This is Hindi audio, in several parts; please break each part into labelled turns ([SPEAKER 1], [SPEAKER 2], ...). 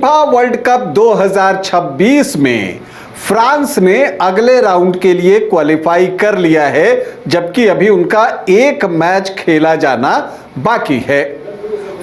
[SPEAKER 1] फीफा वर्ल्ड कप 2026 में फ्रांस ने अगले राउंड के लिए क्वालिफाई कर लिया है, जबकि अभी उनका एक मैच खेला जाना बाकी है।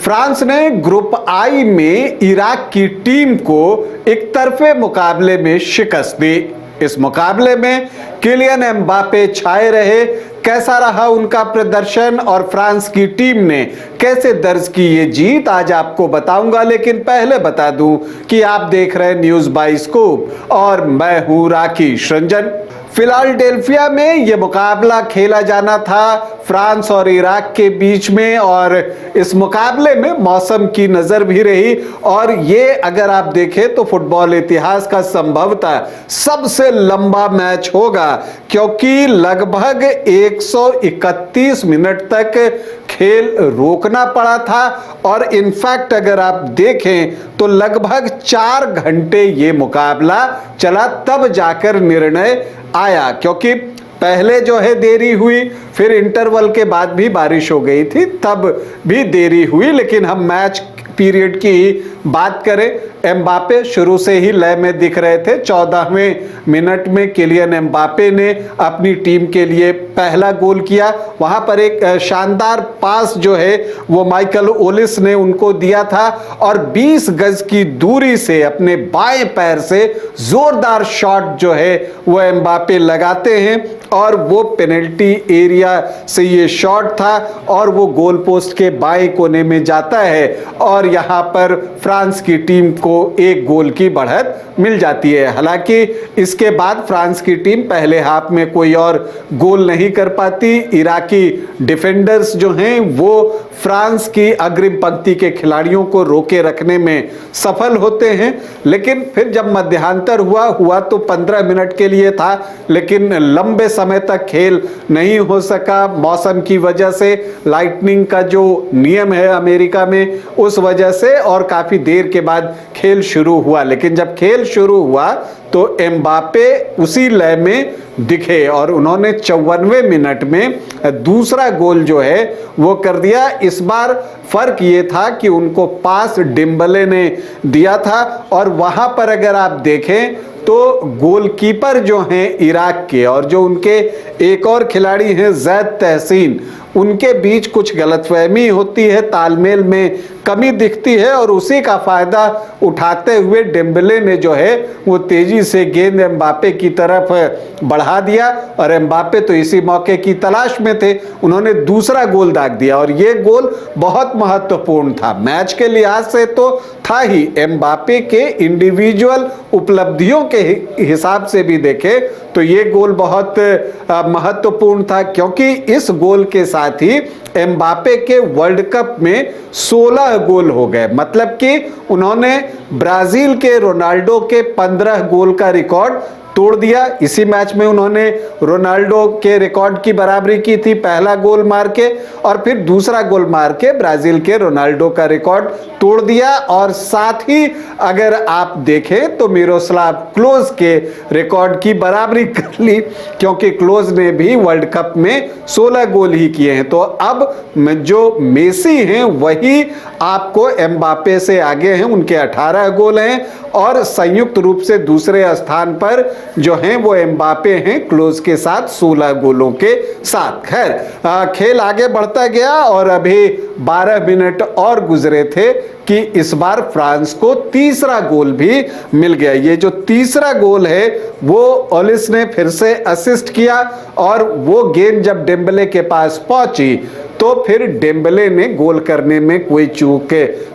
[SPEAKER 1] फ्रांस ने ग्रुप आई में इराक की टीम को एक तरफे मुकाबले में शिकस्त दी। इस मुकाबले में किलियन एम्बापे छाए रहे। कैसा रहा उनका प्रदर्शन और फ्रांस की टीम ने कैसे दर्ज की ये जीत, आज आपको बताऊंगा। लेकिन पहले बता दूं कि आप देख रहे हैं न्यूज़ बाय स्कूप और मैं हूं राकेश रंजन। फिलाडेल्फिया में यह मुकाबला खेला जाना था फ्रांस और इराक के बीच में, और इस मुकाबले में मौसम की नजर भी रही। और ये अगर आप देखें तो फुटबॉल इतिहास का संभवतः सबसे लंबा मैच होगा, क्योंकि लगभग 131 मिनट तक खेल रोकना पड़ा था। और इनफैक्ट अगर आप देखें तो लगभग 4 घंटे ये मुकाबला चला, तब जाकर निर्णय आया। क्योंकि पहले जो है देरी हुई, फिर इंटरवल के बाद भी बारिश हो गई थी, तब भी देरी हुई। लेकिन हम मैच पीरियड की बात करें, एम्बापे शुरू से ही लय में दिख रहे थे। 14वें मिनट में किलियन एम्बापे ने अपनी टीम के लिए पहला गोल किया। वहां पर एक शानदार पास जो है वो माइकल ओलिस ने उनको दिया था, और 20 गज की दूरी से अपने बाएं पैर से जोरदार शॉट जो है वो एम्बापे लगाते हैं, और वो पेनल्टी एरिया से ये शॉट था और वो गोल पोस्ट के बाएं कोने में जाता है, और यहाँ पर फ्रांस की टीम को एक गोल की बढ़त मिल जाती है। हालांकि इसके बाद फ्रांस की टीम पहले हाफ में कोई और गोल नहीं कर पाती। इराकी डिफेंडर्स जो हैं वो फ्रांस की अग्रिम पंक्ति के खिलाड़ियों को रोके रखने में सफल होते हैं। लेकिन फिर जब मध्यांतर हुआ तो 15 मिनट के लिए था, लेकिन लंबे समय तक खेल नहीं हो सका मौसम की वजह से। लाइटनिंग का जो नियम है अमेरिका में, उस वजह से, और काफी देर के बाद खेल शुरू हुआ। लेकिन जब खेल शुरू हुआ तो एम्बापे उसी लय में दिखे और उन्होंने 54वें मिनट में दूसरा गोल जो है वो कर दिया। इस बार फर्क ये था कि उनको पास डिम्बले ने दिया था, और वहां पर अगर आप देखें तो गोलकीपर जो हैं इराक के और जो उनके एक और खिलाड़ी हैं जैद तहसीन, उनके बीच कुछ गलतफहमी होती है, तालमेल में कमी दिखती है, और उसी का फायदा उठाते हुए डेम्बले ने जो है वो तेजी से गेंद एम्बापे की तरफ बढ़ा दिया, और एम्बापे तो इसी मौके की तलाश में थे। उन्होंने दूसरा गोल दाग दिया, और ये गोल बहुत महत्वपूर्ण था मैच के लिहाज से तो था ही। एम्बापे के इंडिविजुअल उपलब्धियों के हिसाब से भी देखें तो ये गोल बहुत महत्वपूर्ण था, क्योंकि इस गोल के साथ ही एम्बापे के वर्ल्ड कप में 16 गोल हो गए। मतलब कि उन्होंने ब्राजील के रोनाल्डो के 15 गोल का रिकॉर्ड तोड़ दिया। इसी मैच में उन्होंने रोनाल्डो के रिकॉर्ड की बराबरी की थी, पहला गोल मार के, और फिर दूसरा गोल मार के ब्राजील के रोनाल्डो का रिकॉर्ड तोड़ दिया। और साथ ही अगर आप देखें तो मिरोस्लाव क्लोज के रिकॉर्ड की बराबरी कर ली, क्योंकि क्लोज ने भी वर्ल्ड कप में 16 गोल ही किए हैं। तो अब जो मेसी हैं वही आपको एम्बापे से आगे हैं, उनके 18 गोल हैं, और संयुक्त रूप से दूसरे स्थान पर जो हैं वो एम्बापे हैं क्लोज के साथ 16 गोलों के साथ। खैर खेल आगे बढ़ता गया, और अभी 12 मिनट और गुजरे थे कि इस बार फ्रांस को तीसरा गोल भी मिल गया। ये जो तीसरा गोल है वो ओलिस ने फिर से असिस्ट किया, और वो गेंद जब डेम्बले के पास पहुंची तो फिर डेम्बले ने गोल करने में कोई चूक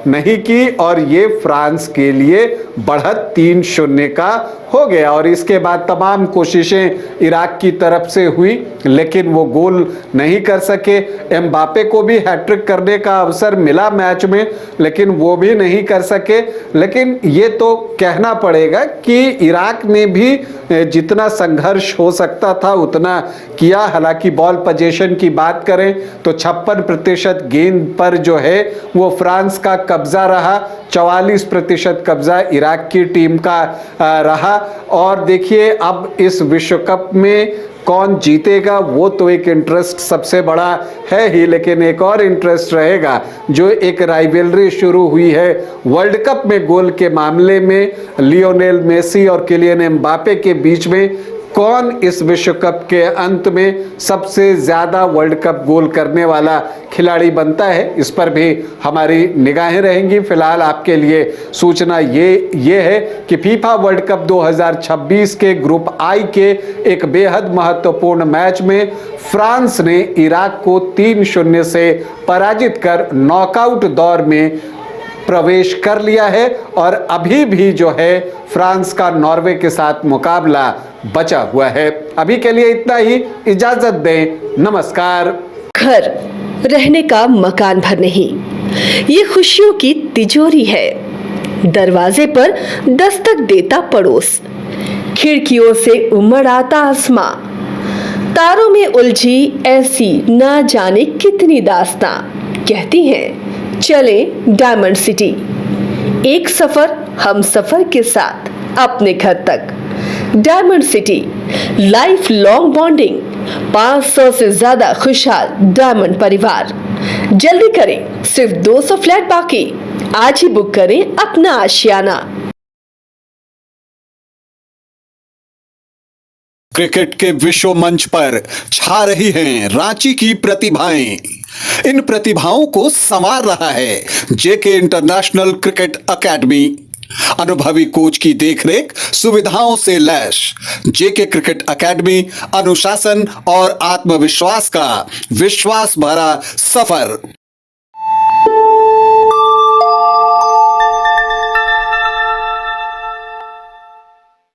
[SPEAKER 1] नहीं की, और ये फ्रांस के लिए बढ़त 3-0 का हो गया। और इसके बाद तमाम कोशिशें इराक की तरफ से हुई, लेकिन वो गोल नहीं कर सके। एम्बापे को भी हैट्रिक करने का अवसर मिला मैच में, लेकिन वो भी नहीं कर सके। लेकिन ये तो कहना पड़ेगा कि इराक ने भी जितना संघर्ष हो सकता था उतना किया। हालांकि बॉल पोजीशन की बात करें तो 56% गेंद पर जो है वो फ्रांस का कब्जा रहा, 44% कब्जा इराक की टीम का रहा। और देखिए अब इस विश्व कप में कौन जीतेगा वो तो एक इंटरेस्ट सबसे बड़ा है ही, लेकिन एक और इंटरेस्ट रहेगा जो एक राइवलरी शुरू हुई है वर्ल्ड कप में गोल के मामले में लियोनेल मेसी और किलियन एम्बापे के बीच में। कौन इस विश्व कप के अंत में सबसे ज्यादा वर्ल्ड कप गोल करने वाला खिलाड़ी बनता है, इस पर भी हमारी निगाहें रहेंगी। फिलहाल आपके लिए सूचना ये है कि फीफा वर्ल्ड कप 2026 के ग्रुप आई के एक बेहद महत्वपूर्ण मैच में फ्रांस ने इराक को 3-0 से पराजित कर नॉकआउट दौर में प्रवेश कर लिया है और अभी भी जो है फ्रांस का नॉर्वे के साथ मुकाबला बचा हुआ है। अभी के लिए इतना ही, इजाजत दें, नमस्कार।
[SPEAKER 2] घर रहने का मकान भर नहीं, ये खुशियों की तिजोरी है। दरवाजे पर दस्तक देता पड़ोस, खिड़कियों से उमड़ आता आसमां, तारों में उलझी ऐसी ना जाने कितनी दास्तां। कहती हैं चले डायमंड सिटी, एक सफर हम सफर के साथ अपने घर तक। Diamond city, life long bonding, 500 से ज्यादा खुशहाल डायमंड परिवार। जल्दी करें, सिर्फ 200 फ्लैट बाकी। आज ही बुक करें अपना आशियाना।
[SPEAKER 3] क्रिकेट के विश्व मंच पर छा रही हैं रांची की प्रतिभाएं। इन प्रतिभाओं को संवार रहा है जेके इंटरनेशनल क्रिकेट एकेडमी। अनुभवी कोच की देखरेख, सुविधाओं से लैस जेके क्रिकेट एकेडमी अनुशासन और आत्मविश्वास का विश्वास भरा सफर।